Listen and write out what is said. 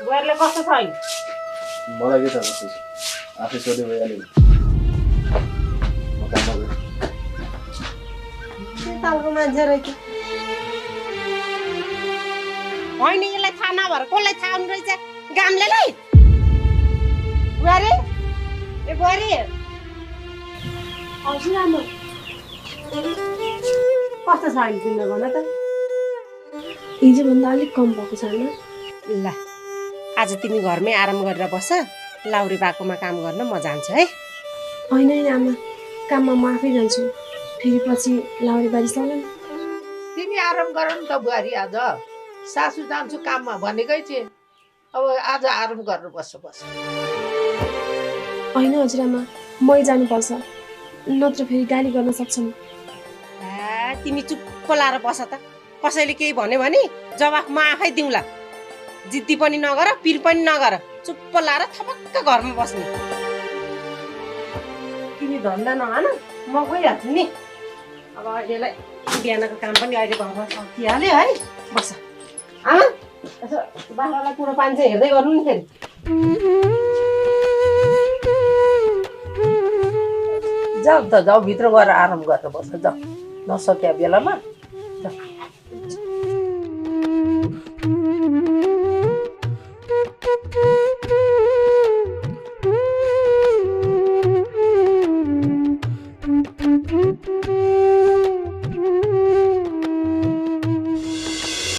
बुहारीले कस्तो छ अहिले? मलाई के थाहा छ आफै सोधे भइहाल्यो म काममा गएँ के तालको मान्छे रहेछ होइन यसलाई थाहा नभएर कसलाई थाहा हुनु रहेछ गाम्लेलाई बुहारी ए बुहारी हजुर आमा कस्तो छ अहिले तिम्रो भन त हिजोभन्दा अलिक कम भएको छ आमा ल आज तिमी घरमै आराम गरेर बस लाउरी बाकोमा काम गर्न म जान्छु है होइन होइन आमा काममा म आफै जान्छु फेरि पछि लाउरी बारी चल्यो नि तिमी आराम गर नि त बुहारी आज सासू जान्छु काममा भनेकै थिएँ अब आज आराम गर्नु बस होइन हजुर आमा मै जानुपर्छ नत्र फेरि गाली गर्न सक्छन् तिमी चुप्प लाएर बस त कसैले केही भन्यो भने जवाफ म आफै दिउँला जिद्दी पनि नगर पिर पनि नगर चुप्प लाएर थपक्क घरमा बस्ने तिमी धन्दा नहान म गइहाल्छु नि अब अहिलेलाई बिहानको काम पनि अहिले घरमा सकिहाल्यो है बस आमा यसो बाख्रालाई कुरो पानी चाहिँ हेर्दै गर्नु नि फेरि जाऊ त जाऊ भित्र गएर आराम गरेर बस जाऊ नसक्या बेलामा जाऊ